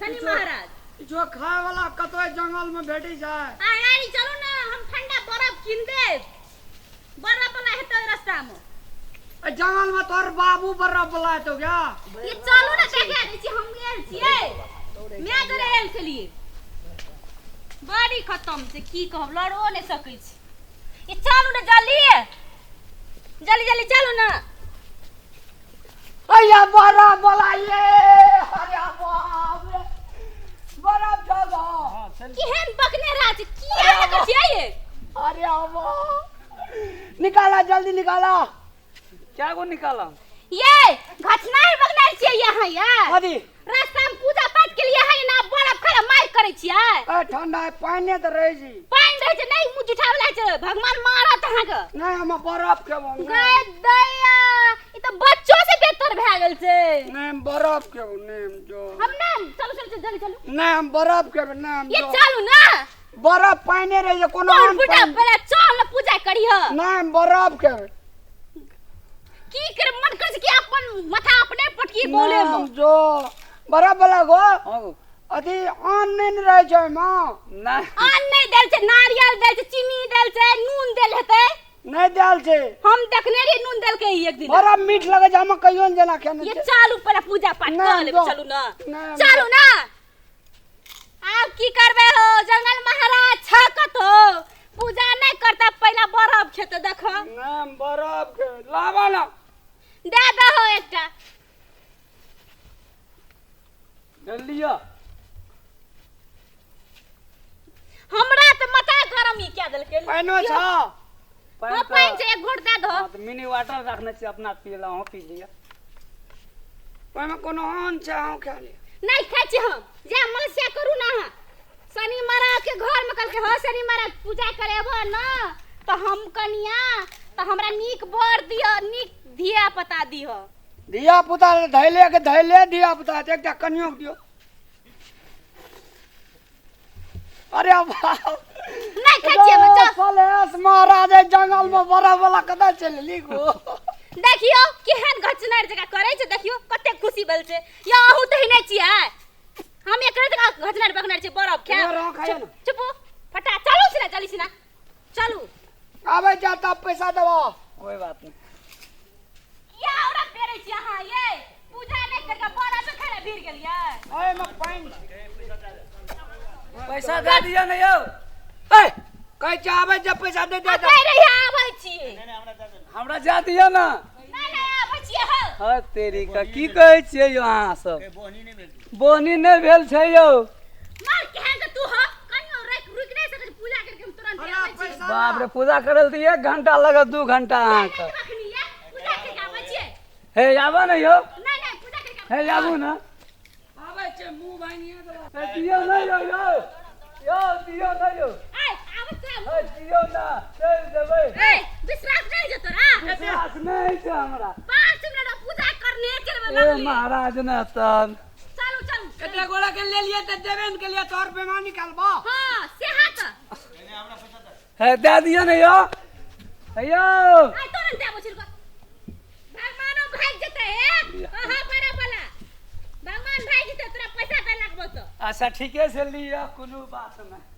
शनि महाराज जो खाए वाला कतो जंगल में भेटी जाए आई चलो ना हम ठंडा बर्फ किन दे बर्फ वाला हेतै रास्ता में जंगल में तोर बाबू बर्फ वाला है तो क्या ये चलो ना देखे दै छी हम गेल छियै मैं करे एल छलिए बड़ी खत्म से की कहब लड़ो नहीं सकै छी ये चलू ना जल्दी जल्दी जल्दी चलू ना अया बर्फ वाला ये अरे बाप रे बर्फ जागा केहन बकने रहा छी किया लगे छी ये अरे बाप निकाला जल्दी निकाला क्या को निकाला ये घटनार बकनार छियै यहाँ यार अरे रास्ता में पूजा पाठ के लिए है ना बर्फ खड़ा मार करे छियै ए ठंडा है पानी तो रहे जी पानी रहे छै नहीं मुंह जुठा वाला छै भगवान मारत अहाँ के नहीं हम बर्फ खेबो गए दैया ई तो बच्चों से बेहतर भ गेल छै नहीं बर्फ खेबो नहीं जो हम ना चलो चलो जल्दी चलो नहीं हम बर्फ खेबो नहीं हम ये जो चलू ना बर्फ पानी रहे जे कोनो कौन पूजा पहले चल ना पूजा करियो नहीं बर्फ खेबो की कर मन कर से कि अपन माथा अपने पटकी बोले हम जो बर्फ वाला गो हां अथी आन नहीं रहे छै मां ना आन नहीं देल छै नारियल देल छै चीनी देल छै नून देल हेतै नहीं देल छै हम देखने रही नून देल के एक दिन बड़ा मीठ लगे छै हम कहियो जना खेने ये छै चालू पहले पूजा पाठ नहीं, कर ले जो। चलू ना नहीं, चलू ना आप की करबे हो जंगल महाराज छकत हो पूजा नहीं करता पहला बर्फ खेते देखो नहीं बर्फ के लावा ना दे दे हो एकटा जल्दी आ हमरा तो माथा गरम ही क्या देल के पानो छ हां पानी से एक घोट दे दो हां तो मिनी वाटर रखने से अपना पीला हो पी लिया ओय में कोनो आन छै हम खा ले नहीं खाइ छी हम जे मलसिया करू ना शनि महाराज के घर में कल के हो शनि महाराज पूजा करेबो ना तो हम कनिया तो हमरा नीक बर दियो नीक धिया पता दियो धिया पुता धैले के धैले धिया पुता एकटा कनियो दियो अरे बाप नहीं खाइ छी हम चल सलेस महाराज जंगल में बर्फ वाला कदा चल लिखो देखियो केहन घचनार जगह करे छै देखियो कते खुशी भेल छै या अहू त हिने छियै हम एकरे जगह घचनार बगनार छै बरफ खा रहो खायो ना चुप फटा चलू सिना चली सिना चलू आबे जा तब पैसा देबो कोई बात नहीं या औरा पेरे छी अहाँ ये पूजा नहीं करके बरफ में खड़ा भीड़ गेलियै ओय में पानी पैसा दे दिया नहीं हो ए कह चाहबे जब पैसा दे दे कह रही आबै छी हमरा जा दिया ना नहीं आबै छी हो हां तेरी का की कहै छियै यहां सब बोनी नहीं भेल छै यौ मार केहन के तू हो कनियो रुक नहीं सकै पूजा करके हम तुरंत आबै छी बाप रे पूजा करल त 1 घंटा लगत 2 घंटा अहाँ के रखनी है पूजा करके आबै छी हे आबा ना यौ नहीं पूजा करके हे आबू ना आबे छै मुंह भांगिए देबो हे दियो ना यो दियो ना यो ए आबै छी हे दियो ना चल देबै ए विश्वास नहीं जे तोरा विश्वास नहीं छै हमरा 5 मिनट पूजा करने चलबे ए लगली महाराज ना तन चलू चलू कते गोला के ले लिए त देबे न के लिए तोर बेमा निकालबो हां से हाथ हे दे दियो ना यो हेयो आई तुरंत देबो छिलको भगवानो भाग जते हे हां बड़ा वाला भगवान भाग जते तोरा पैसा दे लागबो तो अच्छा ठीके से लिया कोनो बात नहीं